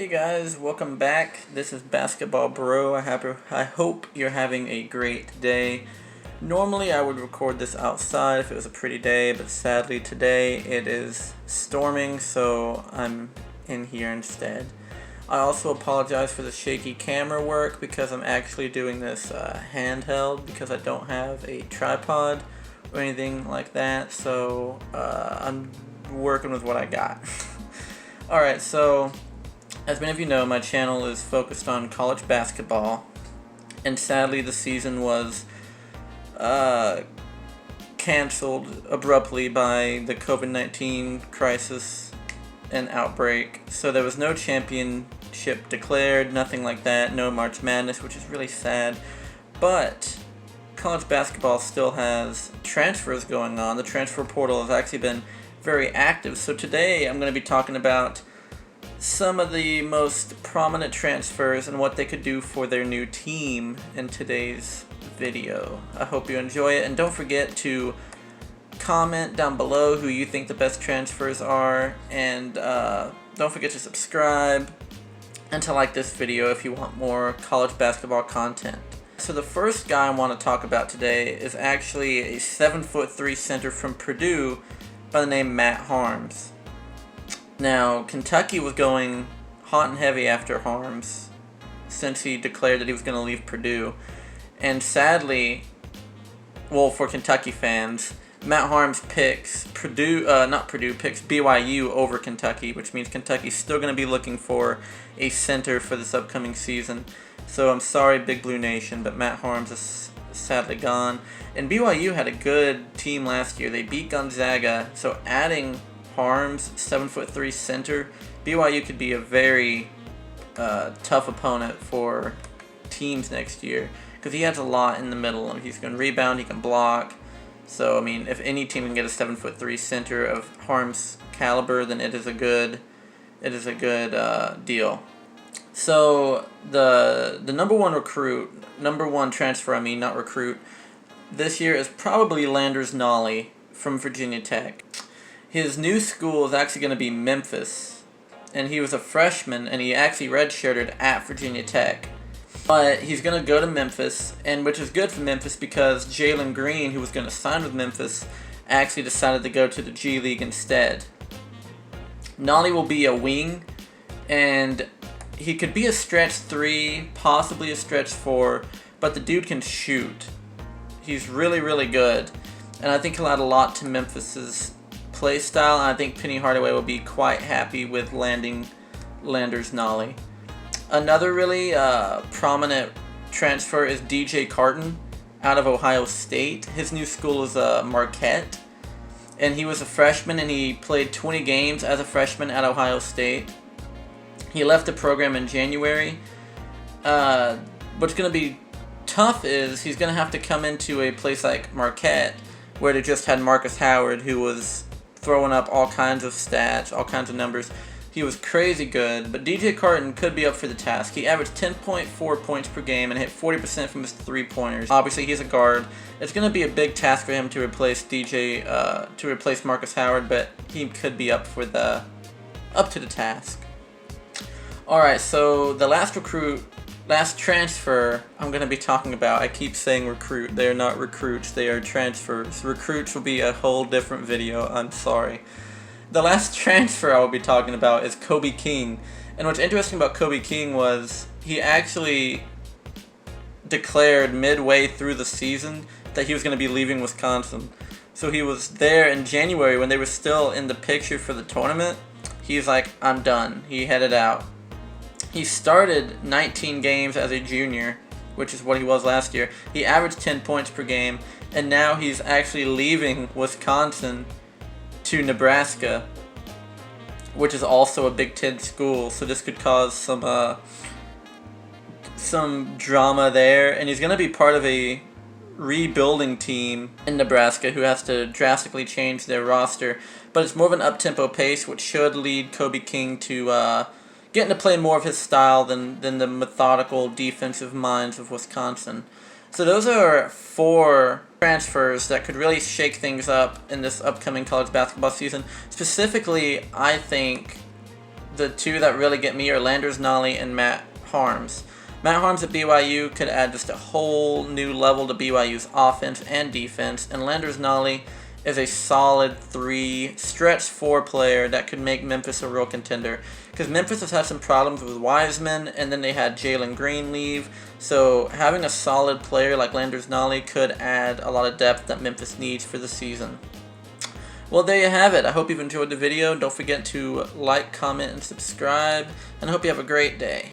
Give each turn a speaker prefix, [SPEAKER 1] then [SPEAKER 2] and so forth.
[SPEAKER 1] Hey guys, welcome back. This is Basketball Bro. I hope you're having a great day. Normally I would record this outside if it was a pretty day, but sadly today it is storming, so I'm in here instead. I also apologize for the shaky camera work because I'm actually doing this handheld because I don't have a tripod or anything like that, so I'm working with what I got. Alright, so as many of you know, my channel is focused on college basketball, and sadly the season was canceled abruptly by the COVID-19 crisis and outbreak. So there was no championship declared, nothing like that, no March Madness, which is really sad. But college basketball still has transfers going on. The transfer portal has actually been very active. So today I'm going to be talking about some of the most prominent transfers and what they could do for their new team in today's video. I hope you enjoy it, and don't forget to comment down below who you think the best transfers are, and don't forget to subscribe and to like this video if you want more college basketball content. So the first guy I want to talk about today is actually a 7'3" center from Purdue by the name Matt Haarms. Now, Kentucky was going hot and heavy after Haarms since he declared that he was going to leave Purdue. And sadly, well, for Kentucky fans, Matt Haarms picks picks BYU over Kentucky, which means Kentucky's still going to be looking for a center for this upcoming season. So I'm sorry, Big Blue Nation, but Matt Haarms is sadly gone. And BYU had a good team last year. They beat Gonzaga, so adding Haarms, 7'3" center, BYU could be a very tough opponent for teams next year because he has a lot in the middle. He's going to rebound, he can block. So I mean, if any team can get a 7'3" center of Haarms' caliber, then it is a good deal. So the number one transfer, not recruit, this year is probably Landers Nolley from Virginia Tech. His new school is actually going to be Memphis, and he was a freshman, and he actually redshirted at Virginia Tech. But he's going to go to Memphis, and which is good for Memphis because Jalen Green, who was going to sign with Memphis, actually decided to go to the G League instead. Nolley will be a wing, and he could be a stretch 3, possibly a stretch 4, but the dude can shoot. He's really, really good, and I think he'll add a lot to Memphis's play style, and I think Penny Hardaway will be quite happy with landing Landers Nolley. Another really prominent transfer is DJ Carton out of Ohio State. His new school is Marquette, and he was a freshman, and he played 20 games as a freshman at Ohio State. He left the program in January. What's going to be tough is he's going to have to come into a place like Marquette, where they just had Marcus Howard, who was throwing up all kinds of stats, all kinds of numbers. He was crazy good, but DJ Carton could be up for the task. He averaged 10.4 points per game and hit 40% from his three-pointers. Obviously, he's a guard. It's going to be a big task for him to replace Marcus Howard, but he could be up to the task. All right, so the last transfer I'm going to be talking about, I keep saying recruit. They are not recruits, they are transfers. Recruits will be a whole different video, I'm sorry. The last transfer I will be talking about is Kobe King. And what's interesting about Kobe King was he actually declared midway through the season that he was going to be leaving Wisconsin. So he was there in January when they were still in the picture for the tournament. He's like, I'm done. He headed out. He started 19 games as a junior, which is what he was last year. He averaged 10 points per game, and now he's actually leaving Wisconsin to Nebraska, which is also a Big Ten school, so this could cause some drama there, and he's going to be part of a rebuilding team in Nebraska who has to drastically change their roster, but it's more of an up-tempo pace, which should lead Kobe King to getting to play more of his style than the methodical defensive minds of Wisconsin. So those are 4 transfers that could really shake things up in this upcoming college basketball season. Specifically, I think the two that really get me are Landers Nolley and Matt Haarms. Matt Haarms at BYU could add just a whole new level to BYU's offense and defense, and Landers Nolley is a solid 3, stretch 4 player that could make Memphis a real contender. Because Memphis has had some problems with Wiseman, and then they had Jalen Green leave. So having a solid player like Landers Nolley could add a lot of depth that Memphis needs for the season. Well, there you have it. I hope you've enjoyed the video. Don't forget to like, comment, and subscribe. And I hope you have a great day.